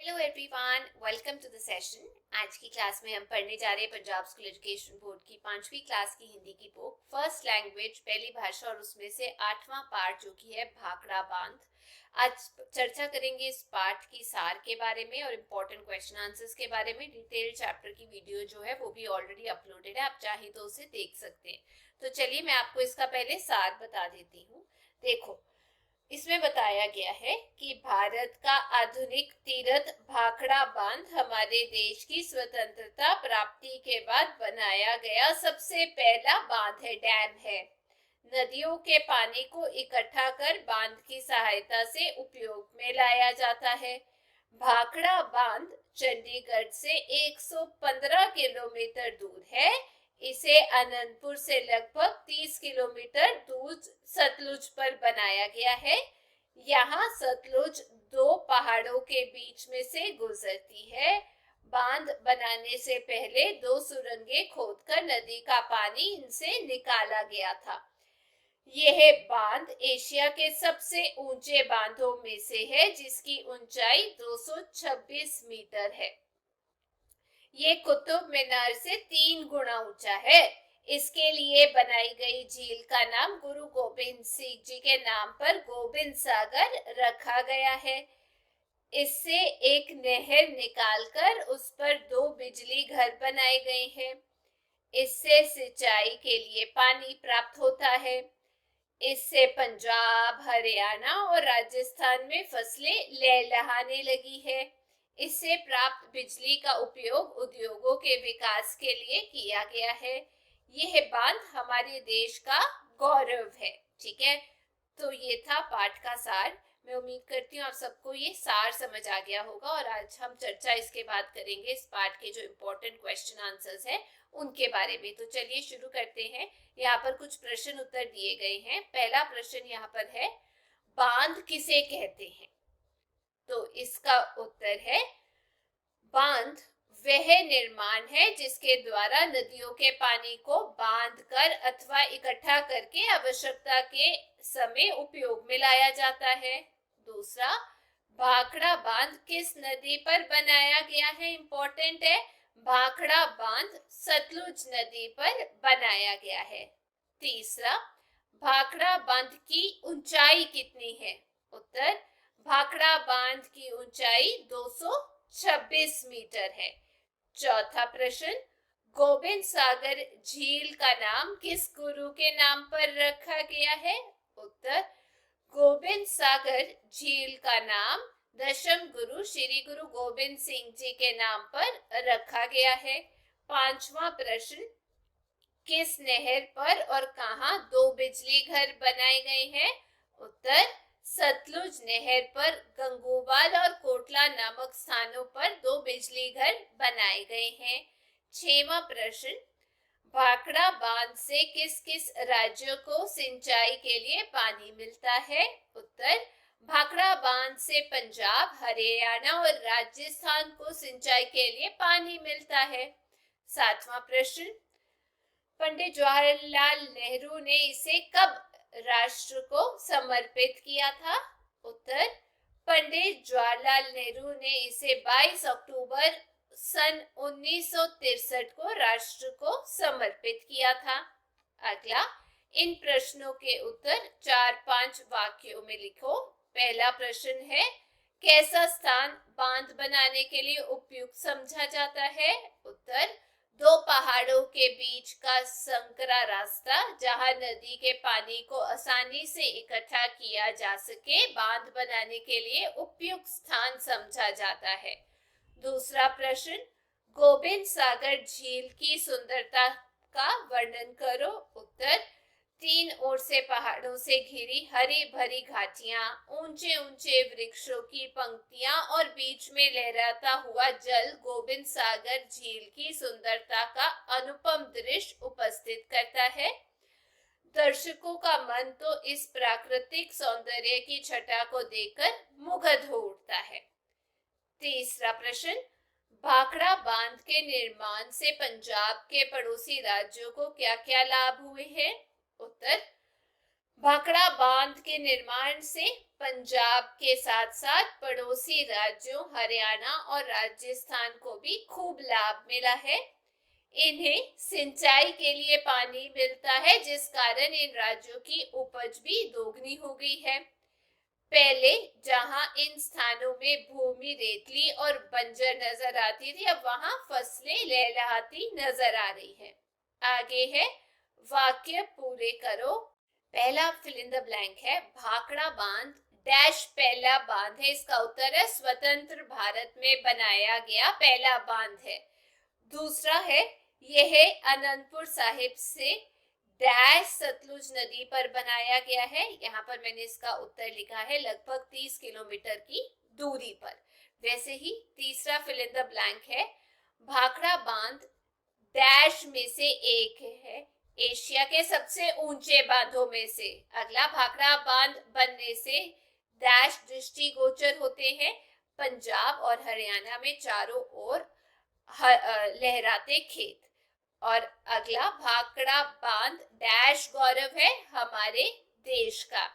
Hello everyone, welcome to the session. आज की class में हम पढ़ने जा रहे हैं पंजाब स्कूल एजुकेशन बोर्ड की 5वीं क्लास की हिंदी की बुक फर्स्ट लैंग्वेज पहली भाषा और उसमें से 8वां पार्ट जो कि है भाखड़ा बांध। आज चर्चा करेंगे इस पार्ट की सार के बारे में और इम्पोर्टेंट क्वेश्चन आंसर्स के बारे में। डिटेल चैप्टर की वीडियो जो है वो भी ऑलरेडी अपलोडेड है, आप चाहे तो उसे देख सकते हैं। तो चलिए मैं आपको इसका पहले सार बता देती हूँ। देखो, इसमें बताया गया है कि भारत का आधुनिक तीर्थ भाखड़ा बांध हमारे देश की स्वतंत्रता प्राप्ति के बाद बनाया गया सबसे पहला बांध है, डैम है। नदियों के पानी को इकट्ठा कर बांध की सहायता से उपयोग में लाया जाता है। भाखड़ा बांध चंडीगढ़ से 115 किलोमीटर दूर है। इसे अनंतपुर से लगभग 30 किलोमीटर दूर सतलुज पर बनाया गया है। यहाँ सतलुज दो पहाड़ों के बीच में से गुजरती है। बांध बनाने से पहले दो सुरंगें खोदकर नदी का पानी इनसे निकाला गया था। यह बांध एशिया के सबसे ऊंचे बांधों में से है, जिसकी ऊंचाई 226 मीटर है। ये कुतुब मीनार से 3 गुना ऊंचा है। इसके लिए बनाई गई झील का नाम गुरु गोबिंद सिंह जी के नाम पर गोबिंद सागर रखा गया है। इससे एक नहर निकालकर उस पर 2 बिजली घर बनाए गए हैं। इससे सिंचाई के लिए पानी प्राप्त होता है। इससे पंजाब, हरियाणा और राजस्थान में फसलें लहलहाने लगी है। इससे प्राप्त बिजली का उपयोग उद्योगों के विकास के लिए किया गया है। यह बांध हमारे देश का गौरव है। ठीक है, तो ये था पाठ का सार। मैं उम्मीद करती हूँ आप सबको ये सार समझ आ गया होगा और आज हम चर्चा इसके बाद करेंगे इस पाठ के जो इम्पोर्टेंट क्वेश्चन आंसर्स हैं उनके बारे में। तो चलिए शुरू करते हैं। यहाँ पर कुछ प्रश्न उत्तर दिए गए हैं। पहला प्रश्न यहाँ पर है, बांध किसे कहते हैं? तो इसका उत्तर है, बांध वह निर्माण है जिसके द्वारा नदियों के पानी को बांध कर अथवा इकट्ठा करके आवश्यकता के समय उपयोग में लाया जाता है। दूसरा, भाखड़ा बांध किस नदी पर बनाया गया है? इंपॉर्टेंट है, भाखड़ा बांध सतलुज नदी पर बनाया गया है। तीसरा, भाखड़ा बांध की ऊंचाई कितनी है? उत्तर, भाखड़ा बांध की ऊंचाई 226 मीटर है। चौथा प्रश्न, गोबिंद सागर झील का नाम किस गुरु के नाम पर रखा गया है? उत्तर, गोबिंद सागर झील का नाम दशम गुरु श्री गुरु गोबिंद सिंह जी के नाम पर रखा गया है। पांचवा प्रश्न, किस नहर पर और कहां 2 बिजली घर बनाए गए हैं? उत्तर, सतलुज नहर पर गंगोबाल और कोटला नामक स्थानों पर 2 बिजली घर बनाए गए हैं। 6वां प्रश्न, भाखड़ा बांध से किस किस राज्यों को सिंचाई के लिए पानी मिलता है? उत्तर, भाखड़ा बांध से पंजाब, हरियाणा और राजस्थान को सिंचाई के लिए पानी मिलता है। 7वां प्रश्न, पंडित जवाहरलाल नेहरू ने इसे कब राष्ट्र को समर्पित किया था? उत्तर, पंडित जवाहरलाल नेहरू ने इसे 22 अक्टूबर सन 1963 को राष्ट्र को समर्पित किया था। अगला, इन प्रश्नों के उत्तर 4-5 वाक्यों में लिखो। पहला प्रश्न है, कैसा स्थान बांध बनाने के लिए उपयुक्त समझा जाता है? उत्तर, 2 पहाड़ों के बीच का संकरा रास्ता जहां नदी के पानी को आसानी से इकट्ठा किया जा सके बांध बनाने के लिए उपयुक्त स्थान समझा जाता है। दूसरा प्रश्न, गोबिंद सागर झील की सुंदरता का वर्णन करो। उत्तर, 3 ओर से पहाड़ों से घिरी हरी भरी घाटियां, ऊंचे ऊंचे वृक्षों की पंक्तियां और बीच में लहराता हुआ जल गोबिंद सागर झील की सुंदरता का अनुपम दृश्य उपस्थित करता है। दर्शकों का मन तो इस प्राकृतिक सौंदर्य की छटा को देखकर मुग्ध हो उठता है। तीसरा प्रश्न, भाखड़ा बांध के निर्माण से पंजाब के पड़ोसी राज्यों को क्या क्या लाभ हुए हैं? उत्तर, भाखड़ा बांध के निर्माण से पंजाब के साथ साथ पड़ोसी राज्यों हरियाणा और राजस्थान को भी खूब लाभ मिला है। इन्हें सिंचाई के लिए पानी मिलता है, जिस कारण इन राज्यों की उपज भी दोगुनी हो गई है। पहले जहां इन स्थानों में भूमि रेतली और बंजर नजर आती थी, अब वहां फसलें लहलहाती नजर आ रही है। आगे है वाक्य पूरे करो। पहला फिल इन द ब्लैंक है, भाखड़ा बांध डैश पहला बांध है। इसका उत्तर है स्वतंत्र भारत में बनाया गया पहला बांध है। दूसरा है, यह अनंतपुर साहिब से डैश सतलुज नदी पर बनाया गया है। यहाँ पर मैंने इसका उत्तर लिखा है लगभग 30 किलोमीटर की दूरी पर। वैसे ही तीसरा फिल इन द ब्लैंक है, भाखड़ा बांध डैश में से एक है, एशिया के सबसे ऊंचे बांधों में से। अगला, भाखड़ा बांध बनने से डैश दृष्टिगोचर होते हैं पंजाब और हरियाणा में चारों ओर लहराते खेत। और अगला, भाखड़ा बांध डैश गौरव है हमारे देश का।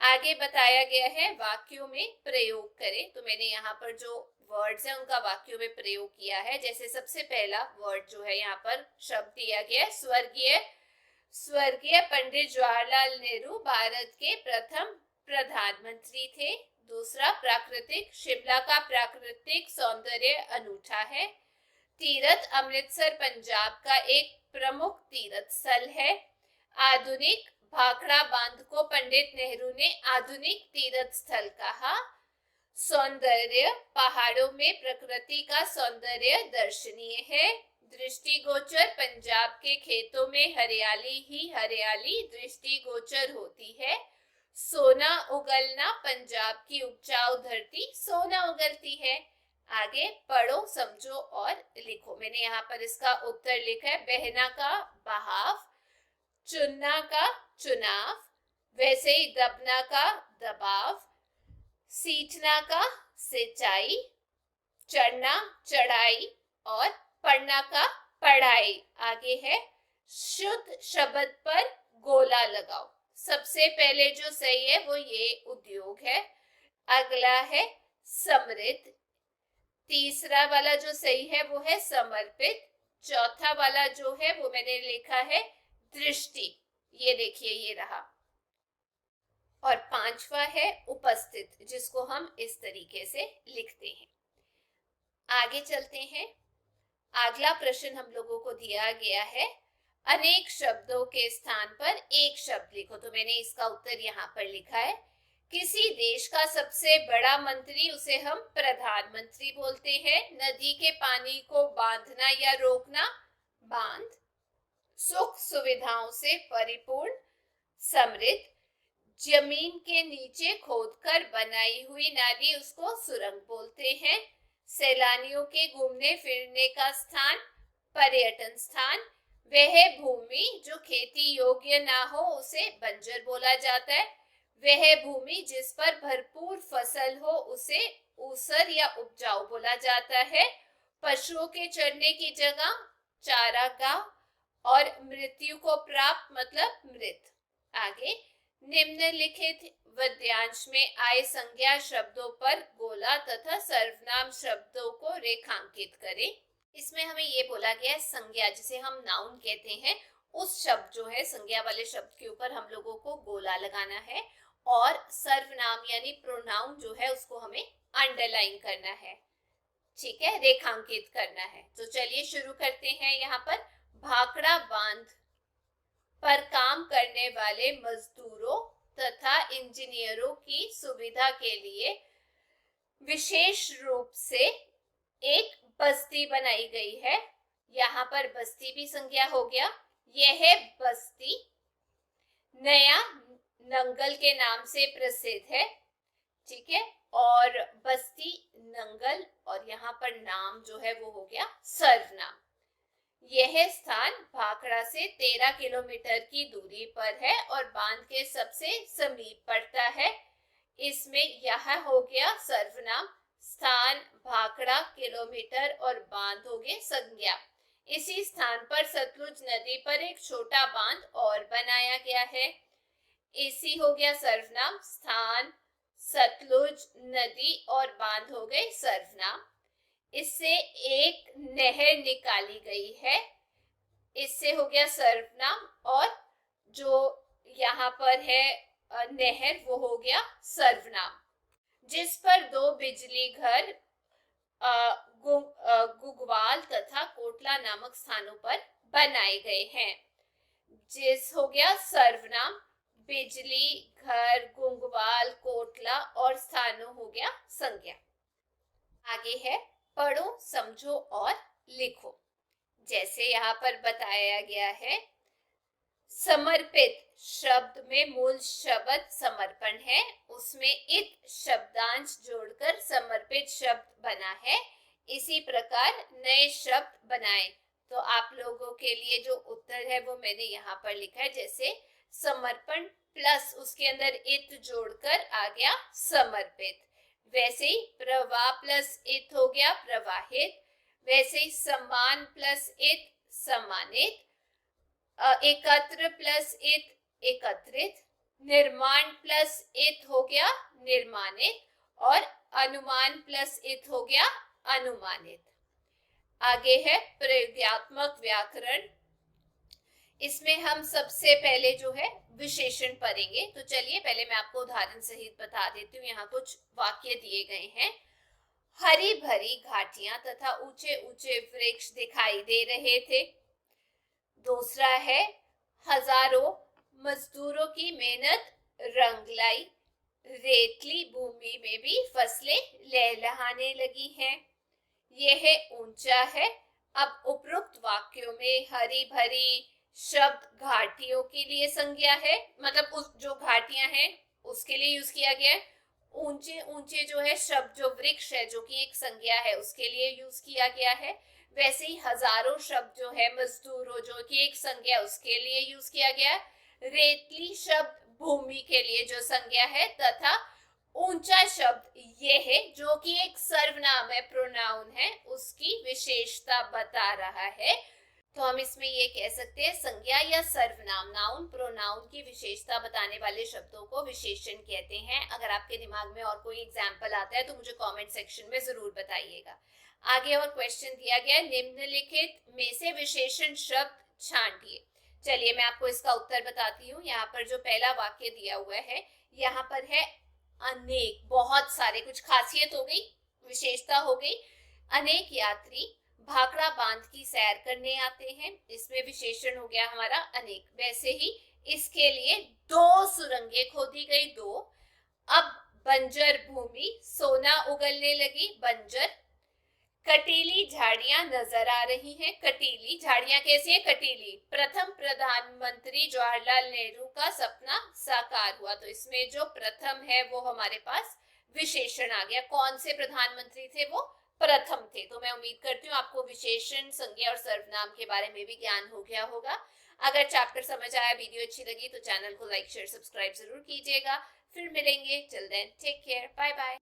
आगे बताया गया है वाक्यों में प्रयोग करें। तो मैंने यहाँ पर जो वर्ड्स हैं उनका वाक्यों में प्रयोग किया है। जैसे सबसे पहला वर्ड जो है, यहाँ पर शब्द दिया गया है स्वर्गीय। स्वर्गीय पंडित जवाहरलाल नेहरू भारत के प्रथम प्रधानमंत्री थे। दूसरा, प्राकृतिक, शिमला का प्राकृतिक सौंदर्य अनूठा है। तीरथ, अमृतसर पंजाब का एक प्रमुख तीर्थ स्थल है। आधुनिक, भाखड़ा बांध को पंडित नेहरू ने आधुनिक तीर्थ स्थल कहा। सौंदर्य, पहाड़ों में प्रकृति का सौंदर्य दर्शनीय है। दृष्टिगोचर, पंजाब के खेतों में हरियाली ही हरियाली दृष्टिगोचर होती है। सोना उगलना, पंजाब की उपजाऊ धरती सोना उगलती है। आगे पढ़ो, समझो और लिखो। मैंने यहाँ पर इसका उत्तर लिखा है, बहना का बहाव, चुनना का चुनाव, वैसे ही दबना का दबाव, सींचना का सिंचाई, चढ़ना चढ़ाई और पढ़ना का पढ़ाई। आगे है, शुद्ध शब्द पर गोला लगाओ। सबसे पहले जो सही है वो ये उद्योग है। अगला है समृद्ध। तीसरा वाला जो सही है वो है समर्पित। चौथा वाला जो है वो मैंने लिखा है दृष्टि। ये देखिए, ये रहा। और पांचवा है उपस्थित, जिसको हम इस तरीके से लिखते हैं। आगे चलते हैं। अगला प्रश्न हम लोगों को दिया गया है, अनेक शब्दों के स्थान पर एक शब्द लिखो। तो मैंने इसका उत्तर यहाँ पर लिखा है, किसी देश का सबसे बड़ा मंत्री, उसे हम प्रधानमंत्री बोलते हैं। नदी के पानी को बांधना या रोकना, बांध। सुख सुविधाओं से परिपूर्ण, समृद्ध। जमीन के नीचे खोदकर बनाई हुई नाली, उसको सुरंग बोलते हैं। सैलानियों के घूमने फिरने का स्थान, पर्यटन स्थान। वह भूमि जो खेती योग्य ना हो, उसे बंजर बोला जाता है। वह भूमि जिस पर भरपूर फसल हो, उसे ऊसर या उपजाऊ बोला जाता है। पशुओं के चरने की जगह चारागाह। और मृत्यु को प्राप्त मतलब मृत। आगे, निम्नलिखित वाक्यांश में आए संज्ञा शब्दों पर गोला तथा सर्वनाम शब्दों को रेखांकित करें। इसमें हमें ये बोला गया है, संज्ञा जिसे हम नाउन कहते हैं, उस शब्द जो है संज्ञा वाले शब्द के ऊपर हम लोगों को गोला लगाना है। और सर्वनाम यानी प्रोनाउन जो है उसको हमें अंडरलाइन करना है, ठीक है, रेखांकित करना है। तो चलिए शुरू करते हैं। यहाँ पर भाखड़ा बांध पर काम करने वाले मजदूरों तथा इंजीनियरों की सुविधा के लिए विशेष रूप से एक बस्ती बनाई गई है। यहाँ पर बस्ती भी संज्ञा हो गया। यह बस्ती नया नंगल के नाम से प्रसिद्ध है, ठीक है। और बस्ती नंगल, और यहाँ पर नाम जो है वो हो गया सर्वनाम। यह स्थान भाखड़ा से 13 किलोमीटर की दूरी पर है और बांध के सबसे समीप पड़ता है। इसमें यह हो गया सर्वनाम, स्थान भाखड़ा किलोमीटर और बांध हो गए संज्ञा। इसी स्थान पर सतलुज नदी पर एक छोटा बांध और बनाया गया है। एसी हो गया सर्वनाम, स्थान, सतलुज, नदी और बांध हो गए सर्वनाम। इससे एक नहर निकाली गई है, इससे हो गया सर्वनाम, और जो यहाँ पर है नहर वो हो गया सर्वनाम। जिस पर दो बिजली घर गुगवाल तथा कोटला नामक स्थानों पर बनाए गए हैं। जिस हो गया सर्वनाम, बिजली घर गुंगवाल कोटला और स्थानों हो गया संज्ञा। आगे है पढ़ो समझो और लिखो। जैसे यहाँ पर बताया गया है, समर्पित शब्द में मूल शब्द समर्पण है, उसमें इत शब्दांश जोड़कर समर्पित शब्द बना है। इसी प्रकार नए शब्द बनाए। तो आप लोगों के लिए जो उत्तर है वो मैंने यहाँ पर लिखा है। जैसे समर्पण प्लस उसके अंदर इत जोड़कर आ गया समर्पित। वैसे ही प्रवाह प्लस इत हो गया प्रवाहित। वैसे ही सम्मान प्लस इत सम्मानित। एकत्र प्लस इत एकत्रित। निर्माण प्लस इत हो गया निर्माणित। और अनुमान प्लस इत हो गया अनुमानित। आगे है प्रयोगात्मक व्याकरण। इसमें हम सबसे पहले जो है विशेषण पढ़ेंगे। तो चलिए पहले मैं आपको उदाहरण सहित बता देती हूँ। यहाँ कुछ वाक्य दिए गए हैं। हरी भरी घाटियां तथा ऊंचे ऊंचे वृक्ष दिखाई दे रहे थे। दूसरा है हजारों मजदूरों की मेहनत रंग लाई, रेतली भूमि में भी फसलें लहलहाने लगी हैं। यह ऊंचा है। अब उपरोक्त वाक्यों में हरी भरी शब्द घाटियों के लिए संज्ञा है, मतलब उस जो घाटियां हैं उसके लिए यूज किया गया है। ऊंचे ऊंचे जो है शब्द जो वृक्ष है जो कि एक संज्ञा है उसके लिए यूज किया गया है। वैसे ही हजारों शब्द जो है मजदूरों जो कि एक संज्ञा उसके लिए यूज किया गया। रेतली शब्द भूमि के लिए जो संज्ञा है, तथा ऊंचा शब्द ये है जो कि एक सर्वनाम है प्रोनाउन है, उसकी विशेषता बता रहा है। तो हम इसमें ये कह सकते हैं संज्ञा या सर्वनाम नाउन प्रोनाउन की विशेषता बताने वाले शब्दों को विशेषण कहते हैं। अगर आपके दिमाग में और कोई एग्जाम्पल आता है तो मुझे कमेंट सेक्शन में जरूर बताइएगा। आगे और क्वेश्चन दिया गया, निम्नलिखित में से विशेषण शब्द छांटिए। चलिए मैं आपको इसका उत्तर बताती हूँ। यहाँ पर जो पहला वाक्य दिया हुआ है, यहाँ पर है अनेक, बहुत सारे, कुछ खासियत हो गई, विशेषता हो गई। अनेक यात्री भाखड़ा बांध की सैर करने आते हैं, इसमें विशेषण हो गया हमारा अनेक। वैसे ही इसके लिए दो सुरंगें खोदी गई, दो। अब बंजर भूमि सोना उगलने लगी, बंजर। कटीली झाड़ियां नजर आ रही हैं, कटीली झाड़ियां कैसी है कटीली। प्रथम प्रधानमंत्री जवाहरलाल नेहरू का सपना साकार हुआ। तो इसमें जो प्रथम है वो हमारे पास विशेषण आ गया। कौन से प्रधानमंत्री थे वो प्रथम थे। तो मैं उम्मीद करती हूँ आपको विशेषण संज्ञा और सर्वनाम के बारे में भी ज्ञान हो गया होगा। अगर चैप्टर समझ आया, वीडियो अच्छी लगी तो चैनल को लाइक शेयर सब्सक्राइब जरूर कीजिएगा। फिर मिलेंगे, till then take care, bye bye.